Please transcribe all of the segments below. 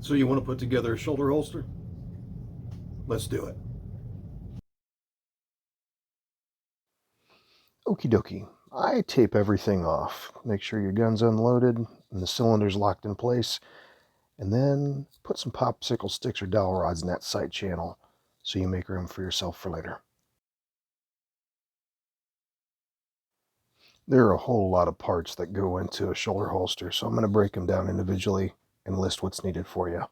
So you want to put together a shoulder holster? Let's do it. Okie dokie. I tape everything off. Make sure your gun's unloaded and the cylinder's locked in place. And then put some popsicle sticks or dowel rods in that side channel so you make room for yourself for later. There are a whole lot of parts that go into a shoulder holster, so I'm going to break them down individually and list what's needed for you.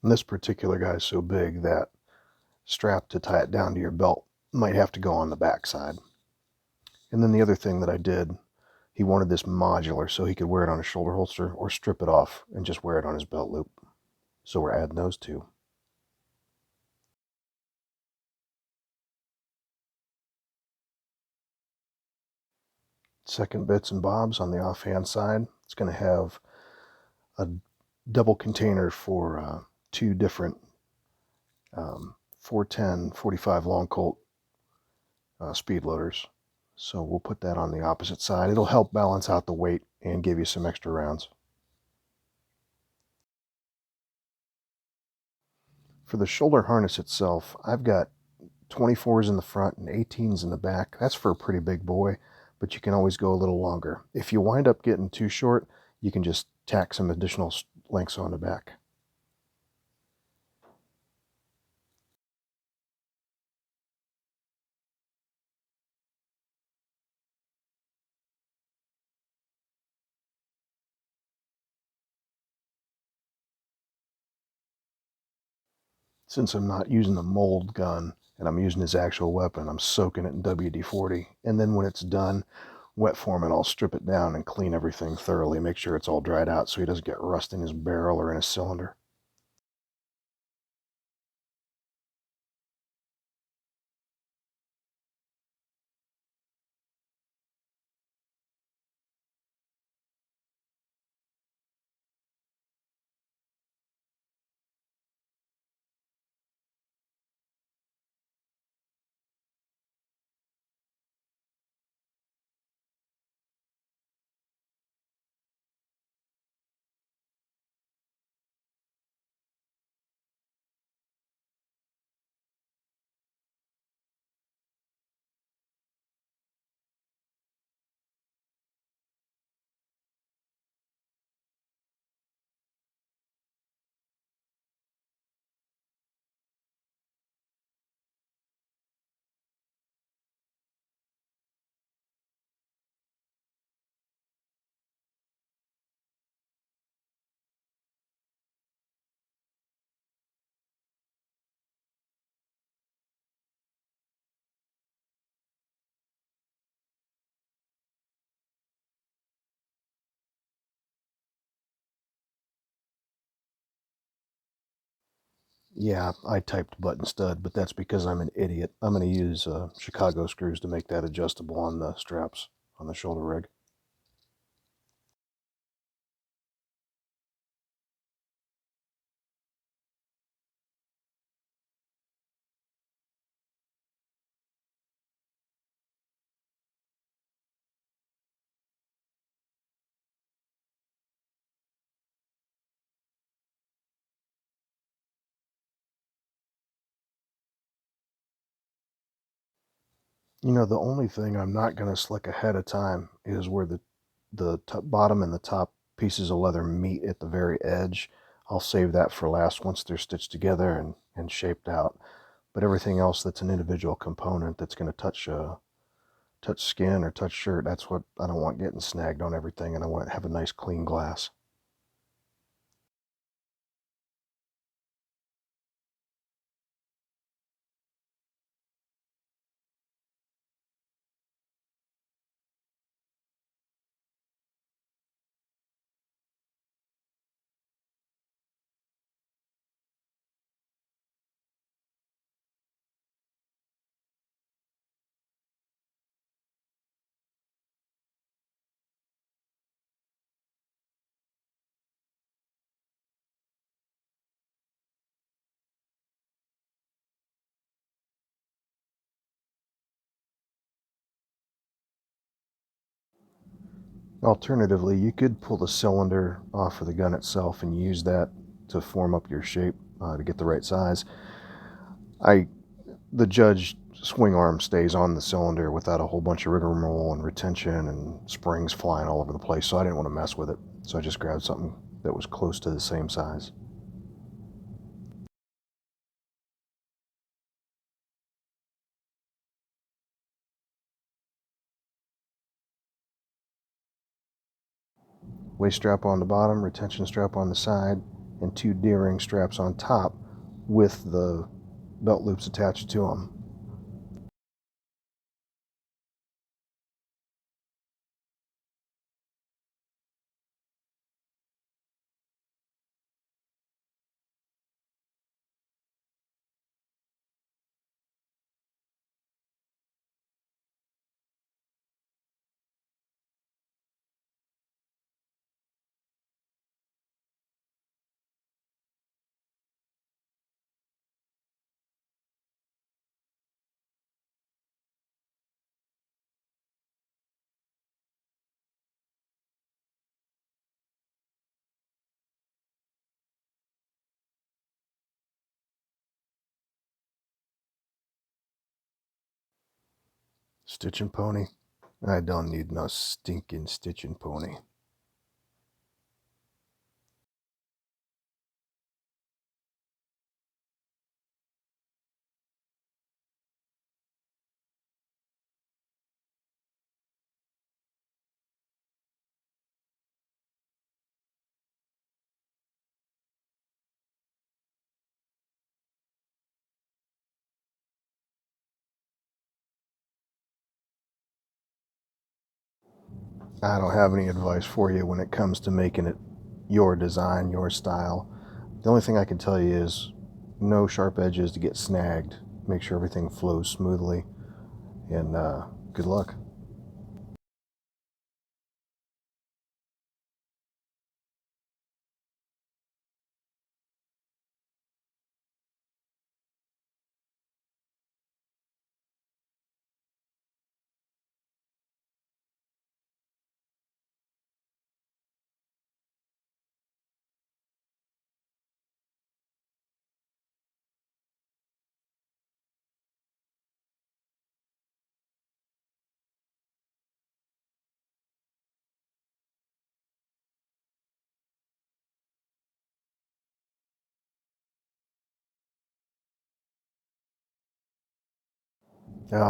And this particular guy is so big that strap to tie it down to your belt might have to go on the back side. And then the other thing that I did, he wanted this modular so he could wear it on his shoulder holster or strip it off and just wear it on his belt loop. So we're adding those two. Second bits and bobs on the offhand side. It's going to have a double container for two different 410, 45 long Colt speed loaders. So we'll put that on the opposite side. It'll help balance out the weight and give you some extra rounds. For the shoulder harness itself, I've got 24s in the front and 18s in the back. That's for a pretty big boy, but you can always go a little longer. If you wind up getting too short, you can just tack some additional lengths on the back. Since I'm not using a mold gun and I'm using his actual weapon, I'm soaking it in WD-40. And then when it's done, wet form it, I'll strip it down and clean everything thoroughly, make sure it's all dried out so he doesn't get rust in his barrel or in his cylinder. Yeah, I typed button stud, but that's because I'm an idiot. I'm going to use Chicago screws to make that adjustable on the straps on the shoulder rig. You know, the only thing I'm not going to slick ahead of time is where the bottom and the top pieces of leather meet at the very edge. I'll save that for last once they're stitched together and shaped out. But everything else that's an individual component that's going to touch touch skin or touch shirt. That's what I don't want getting snagged on everything, and I want to have a nice clean glass. Alternatively, you could pull the cylinder off of the gun itself and use that to form up your shape to get the right size. The judge swing arm stays on the cylinder without a whole bunch of rigmarole and retention and springs flying all over the place, so I didn't want to mess with it. So I just grabbed something that was close to the same size. Waist strap on the bottom, retention strap on the side, and 2 D-ring straps on top with the belt loops attached to them. Stitching pony? I don't need no stinking stitching pony. I don't have any advice for you when it comes to making it your design, your style. The only thing I can tell you is no sharp edges to get snagged. Make sure everything flows smoothly, and good luck.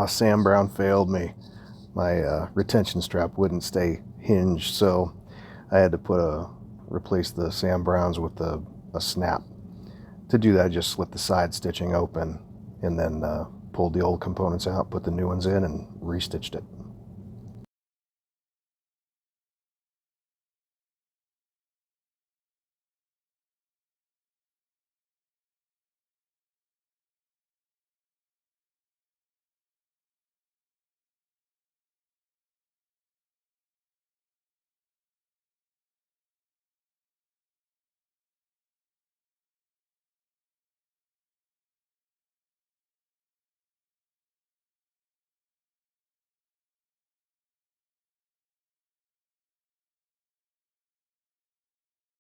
Sam Brown failed me. My retention strap wouldn't stay hinged, so I had to replace the Sam Browns with a snap. To do that, I just slit the side stitching open and then pulled the old components out, put the new ones in, and restitched it.